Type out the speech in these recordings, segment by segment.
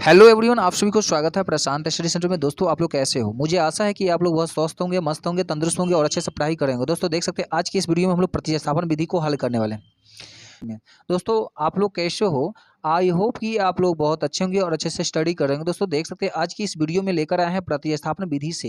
Hello everyone, आप सभी को स्वागत है प्रशांत स्टडी सेंटर में। दोस्तों, आप लोग कैसे हो? मुझे आशा है कि आप लोग बहुत स्वस्थ होंगे, मस्त होंगे, तंदुरुस्त होंगे और अच्छे से पढ़ाई करेंगे। दोस्तों, देख सकते हैं आज की इस वीडियो में हम लोग प्रतिस्थापन विधि को हल करने वाले हैं। दोस्तों, आप लोग कैसे हो? आई होप कि आप लोग बहुत अच्छे होंगे और अच्छे से स्टडी कर रहे होंगे। दोस्तों, देख सकते हैं आज की इस वीडियो में लेकर आए हैं प्रतिस्थापन विधि से।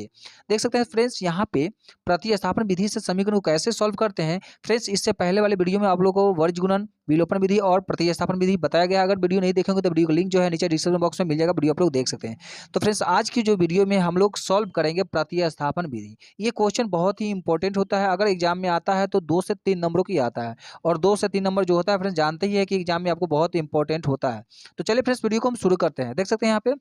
देख सकते हैं फ्रेंड्स, यहाँ पे प्रतिस्थापन विधि से समीकरण को कैसे सॉल्व करते हैं। फ्रेंड्स, इससे पहले वाले वीडियो में आप लोगों को वर्ज गुणन, विलोपन विधि और प्रतिस्थापन विधि बताया गया। अगर वीडियो नहीं देखेंगे तो वीडियो का लिंक जो है नीचे डिस्क्रिप्शन बॉक्स में मिल जाएगा, वीडियो आप लोग देख सकते हैं। तो फ्रेंड्स, आज की जो वीडियो में हम लोग सॉल्व करेंगे प्रतिस्थापन विधि। ये क्वेश्चन बहुत ही इंपॉर्टेंट होता है। अगर एग्जाम में आता है तो 2 से 3 नंबरों की आता है, और 2 से 3 नंबर जो होता है फ्रेंड्स जानते ही है कि एग्जाम में आपको बहुत इंपॉर्टेंट होता है। तो चलिए फ्रेंड्स, वीडियो को हम शुरू करते हैं। देख सकते हैं यहाँ पे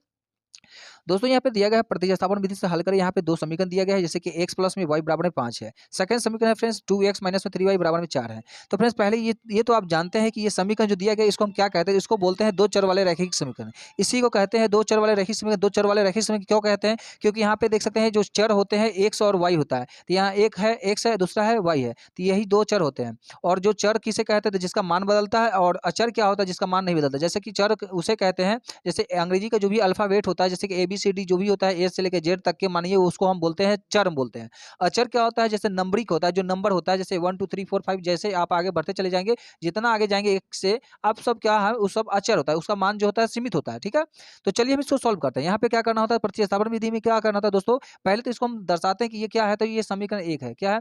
दोस्तों, यहाँ पे दिया गया है प्रतिस्थापन विधि से हल करें। यहाँ पे दो समीकरण दिया गया है, जैसे कि x प्लस में y बराबर में 5 है। सेकंड समीकरण है फ्रेंड्स 2x माइनस में 3y बराबर में 4 है। तो फ्रेंड्स पहले ये तो आप जानते हैं कि ये समीकरण जो दिया गया है इसको हम क्या कहते हैं? इसको बोलते हैं दो चर वाले रैखिक समीकरण। इसी को कहते हैं दो चर वाले रैखिक समीकरण। दो चर वाले रैखिक समीकरण क्यों कहते हैं? क्योंकि यहाँ पे देख सकते हैं जो चर होते हैं x और y होता है। तो यहाँ एक है x है, दूसरा है y है, तो यही दो चर होते हैं। और जो चर किसे कहते हैं? तो जिसका मान बदलता है। और अचर क्या होता है? जिसका मान नहीं बदलता। जैसे कि चर उसे कहते हैं, जैसे अंग्रेजी का जो भी अल्फाबेट होता है, जैसे कि ABCD जो भी होता है, ए से लेकर जेड तक के, मानिए उसको हम बोलते हैं चर बोलते हैं। अचर क्या होता है? जैसे नंबरिक होता है, जो नंबर होता है, जैसे 1 2 3 4 5, जैसे आप आगे बढ़ते चले जाएंगे, जितना आगे जाएंगे एक से, आप सब क्या है, उस सब अचर होता है, उसका मान जो होता है सीमित होता है। ठीक है, तो चलिए हम इसको सॉल्व करते हैं। यहाँ पे क्या करना होता है? प्रतिस्थापन विधि में क्या करना होता है दोस्तों? पहले तो इसको हम दर्शाते हैं कि ये क्या है। तो ये समीकरण एक है। क्या है?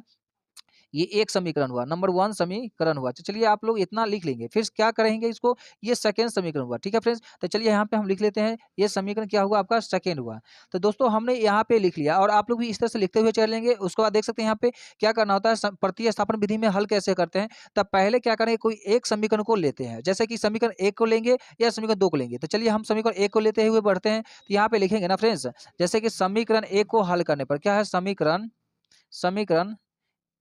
ये एक समीकरण हुआ, नंबर 1 समीकरण हुआ। तो चलिए आप लोग इतना लिख लेंगे। फिर क्या करेंगे इसको? ये सेकंड समीकरण हुआ। ठीक है फ्रेंड्स, तो चलिए यहाँ पे हम लिख लेते हैं, ये समीकरण क्या हुआ आपका? सेकंड हुआ। तो दोस्तों हमने यहाँ पे लिख लिया, और आप लोग भी इस तरह से लिखते हुए चलेंगे। उसके बाद देख सकते हैं यहाँ पे क्या करना होता है, प्रतिस्थापन विधि में हल कैसे करते हैं। तब पहले क्या करेंगे, कोई एक समीकरण को लेते हैं, जैसे कि समीकरण एक को लेंगे या समीकरण दो को लेंगे। तो चलिए हम समीकरण एक को लेते हुए बढ़ते हैं। तो यहाँ पे लिखेंगे ना फ्रेंड्स, जैसे कि समीकरण एक को हल करने पर क्या है? समीकरण समीकरण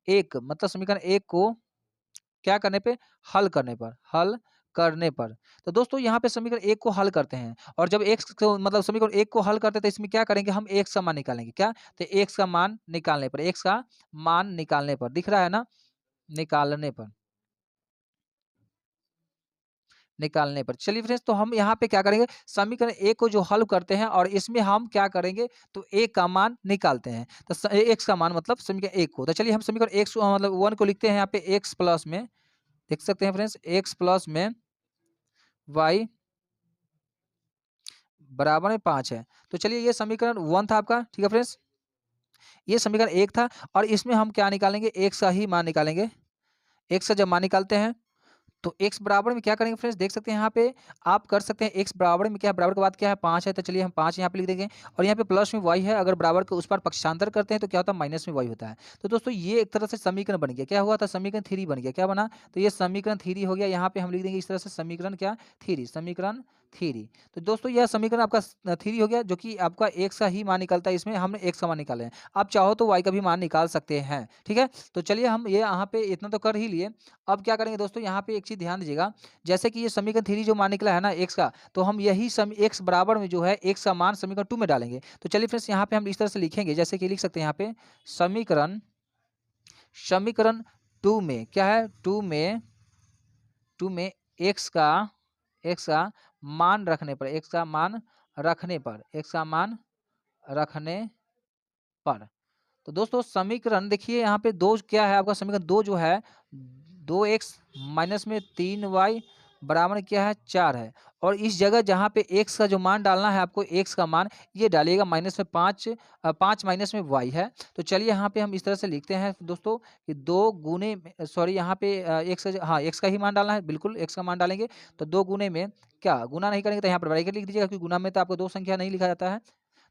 एक मतलब समीकरण एक को क्या करने पे? हल करने पर। तो दोस्तों यहाँ पे समीकरण एक को हल करते हैं, और जब x को मतलब समीकरण एक को हल करते हैं तो इसमें क्या करेंगे? हम x का मान निकालेंगे। क्या? तो x का मान निकालने पर, x का मान निकालने पर, दिख रहा है ना? निकालने पर, निकालने पर। चलिए फ्रेंड्स, तो हम यहाँ पे क्या करेंगे? समीकरण एक को जो हल करते हैं और इसमें हम क्या करेंगे? तो एक का मान निकालते हैं। तो x का मान मतलब समीकरण एक को। तो चलिए हम समीकरण एक मतलब 1 को लिखते हैं यहाँ पे x प्लस में, देख सकते हैं फ्रेंड्स, x प्लस में y बराबर में 5 है। तो चलिए ये समीकरण 1 था आपका। ठीक है फ्रेंड्स, ये समीकरण 1 था, और इसमें हम क्या निकालेंगे? x का ही मान निकालेंगे। x का जब मान निकालते हैं तो x बराबर में क्या करेंगे फ्रेंड्स? देख सकते हैं यहाँ पे आप कर सकते हैं, x बराबर में क्या है? बराबर के बाद क्या है? 5 है। तो चलिए हम 5 यहाँ पे लिख देंगे, और यहाँ पे प्लस में y है। अगर बराबर के उस पर पक्षांतर करते हैं तो क्या होता है? माइनस में y होता है। तो दोस्तों ये एक तरह से समीकरण बन गया। क्या हुआ था? समीकरण 3 बन गया। क्या बना? तो ये समीकरण 3 हो गया। यहाँ पे हम लिख देंगे इस तरह से, समीकरण क्या? 3, समीकरण 3। तो दोस्तों यह समीकरण आपका 3 हो गया, जो कि आपका x का ही मान निकलता है। इसमें हमने x का मान निकाला है, आप चाहो तो y का भी मान निकाल सकते हैं। ठीक है, तो चलिए हम ये यहाँ पे इतना तो कर ही लिए। अब क्या करेंगे दोस्तों? यहाँ पे एक चीज ध्यान दीजिएगा, जैसे कि ये समीकरण 3 जो मान निकला है ना x का, तो हम यही x बराबर में जो है x का मान समीकरण 2 में डालेंगे। तो चलिए फ्रेंड्स, यहाँ पे हम इस तरह से लिखेंगे, जैसे कि लिख सकते हैं यहाँ पे, समीकरण समीकरण 2 में क्या है? 2 में x का मान रखने पर, x का मान रखने पर। तो दोस्तों समीकरण देखिए यहाँ पे दो क्या है आपका? समीकरण दो जो है, 2x माइनस में 3y बराबर में क्या है? 4 है। और इस जगह जहाँ पे x का जो मान डालना है आपको, x का मान ये डालिएगा माइनस में 5 माइनस में y है। तो चलिए यहाँ पे हम इस तरह से लिखते हैं दोस्तों कि 2 गुने सॉरी यहाँ पे x का ही मान डालना है, बिल्कुल x का मान डालेंगे। तो 2 गुने में क्या? गुना नहीं करेंगे तो यहाँ पर ब्रैकेट लिख दीजिएगा, क्योंकि गुना में तो आपको दो संख्या नहीं लिखा जाता है।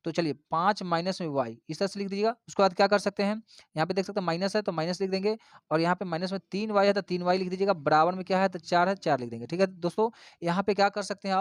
तो चलिए 5 माइनस में y इस तरह से लिख दीजिएगा। उसके बाद क्या कर सकते हैं? यहाँ पे देख सकते हैं माइनस है तो माइनस लिख देंगे, और यहाँ पे माइनस में 3y है तो 3y लिख दीजिएगा। बराबर में क्या है? तो 4 है, 4 लिख देंगे। ठीक है दोस्तों, यहाँ पे क्या कर सकते हैं?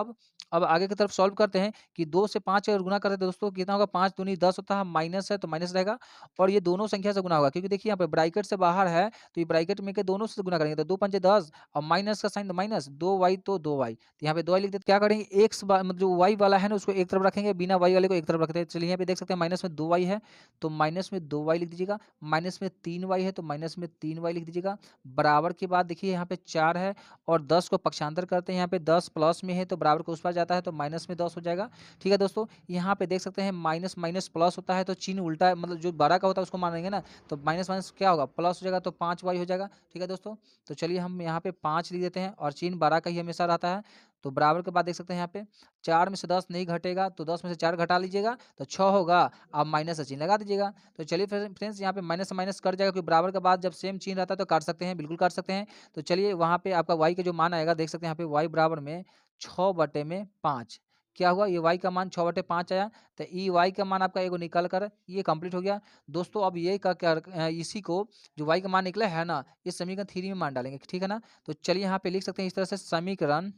अब आगे की तरफ सॉल्व करते हैं कि 2 से 5 अगर गुना करते हैं दोस्तों कितना होगा? 5 दूनी 10 होता है, माइनस है तो माइनस रहेगा, और ये दोनों संख्या से गुना होगा, क्योंकि देखिए यहाँ पे ब्रैकेट से बाहर है, तो ये ब्रैकेट में के दोनों से गुना करेंगे तो 2 पंचे 10, और माइनस का साइन तो माइनस, 2y तो 2y, तो यहाँ पे 2y लिख देते। क्या करेंगे? x मतलब जो y वाला है ना उसको एक तरफ रखेंगे, बिना y वाले को एक तरफ रखते हैं। चलिए यहाँ पे देख सकते हैं माइनस में 2y है तो माइनस में 2y लिख दीजिएगा, माइनस में 3y है तो माइनस में 3y लिख दीजिएगा, बराबर के बाद देखिए यहाँ पे 4 है और 10 को पक्षांतर करते हैं, यहाँ पे 10 प्लस में है तो बराबर को उस पार जाता है तो माइनस में 10 हो जाएगा। ठीक है दोस्तों, यहाँ पे देख सकते हैं माइनस माइनस प्लस होता है तो चिन्ह उल्टा मतलब जो बड़ा का होता है उसको मानेंगे ना, तो माइनस माइनस क्या होगा प्लस हो जाएगा तो 5y हो जाएगा। ठीक है दोस्तों, तो चलिए हम यहाँ पे 5 लिख देते हैं और चिन्ह बड़ा का ही हमेशा रहता है। तो बराबर के बाद देख सकते हैं यहाँ पे 4 में से 10 नहीं घटेगा तो 10 में से 4 घटा लीजिएगा तो 6 होगा, आप माइनस का चिन्ह लगा दीजिएगा। तो चलिए फ्रेंड्स यहाँ पे माइनस माइनस कट जाएगा क्योंकि बराबर के बाद जब सेम चिन्ह रहता है तो काट सकते हैं, बिल्कुल काट सकते हैं। तो चलिए वहाँ पे आपका y का जो मान आएगा देख सकते हैं यहाँ पे y बराबर में 6/5 क्या हुआ, ये y का मान 6/5 आया। तो ई y का मान आपका एगो निकल कर ये कंप्लीट हो गया दोस्तों। अब ये का क्या इसी को जो y का मान निकला है ना, इस समीकरण 3 में मान डालेंगे, ठीक है ना। तो चलिए यहाँ पे लिख सकते हैं इस तरह से समीकरण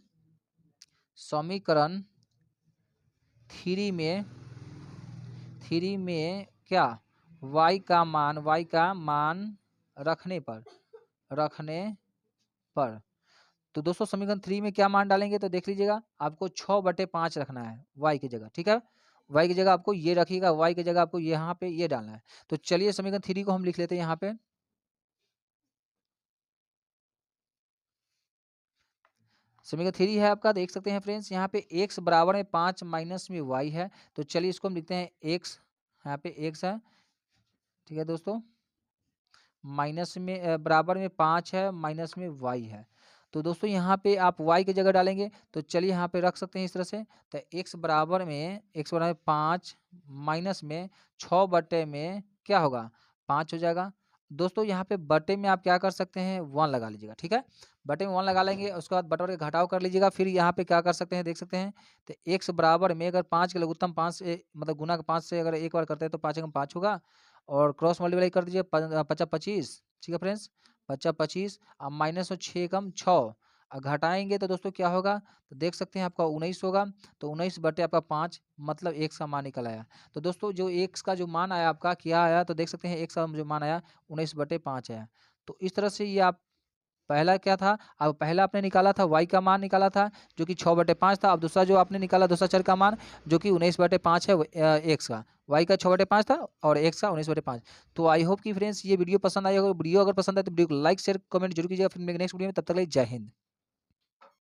3 में क्या y का मान रखने पर तो दोस्तों समीकरण 3 में क्या मान डालेंगे तो देख लीजिएगा, आपको 6/5 रखना है y की जगह। ठीक है, y की जगह आपको ये रखिएगा, y की जगह आपको यहाँ पे ये डालना है। तो चलिए समीकरण 3 को हम लिख लेते हैं यहाँ पे। समीकरण 3 है आपका, देख सकते हैं फ्रेंड्स यहाँ पे x बराबर में 5 माइनस में y है। तो चलिए इसको हम लिखते हैं x, यहाँ पे x है। ठीक है दोस्तों, माइनस में बराबर में 5 है, माइनस में y है। तो दोस्तों यहाँ पे आप y की जगह डालेंगे तो चलिए यहाँ पे रख सकते हैं इस तरह से। तो x बराबर में 5 माइनस में 6 में क्या होगा 5 हो जाएगा। दोस्तों यहाँ पे बटे में आप क्या कर सकते हैं 1 लगा लीजिएगा। ठीक है, बटे में 1 लगा लेंगे, उसके बाद बटे के घटाव कर लीजिएगा। फिर यहाँ पे क्या कर सकते हैं देख सकते हैं, तो x बराबर में अगर 5 के लघुत्तम 5 से मतलब गुना 5 से अगर एक बार करते हैं तो 5 एकम 5 होगा और क्रॉस मल्टीप्लाई कर दीजिए 5×25। ठीक है फ्रेंड्स, 5×25 अब माइनस 6 एकम 6 घटाएंगे तो दोस्तों क्या होगा तो देख सकते हैं आपका 19 होगा। तो 19 बटे आपका 5 मतलब x का मान निकल आया। तो दोस्तों जो x का जो मान आया आपका क्या आया तो देख सकते हैं x का जो मान आया 19/5 आया। तो इस तरह से ये आप पहला क्या था, अब पहला आपने निकाला था y का मान निकाला था जो कि 6/5 था। अब दूसरा जो आपने निकाला दूसरा चर का मान जो कि 19/5 है x का, y का 6/5 था और x का 19/5। तो आई होप कि फ्रेंड्स ये वीडियो पसंद आई होगा। वीडियो अगर पसंद आए तो वीडियो को लाइक शेयर कमेंट जरूर कीजिएगा। फिर नेक्स्ट वीडियो में, तब तक के लिए जय हिंद।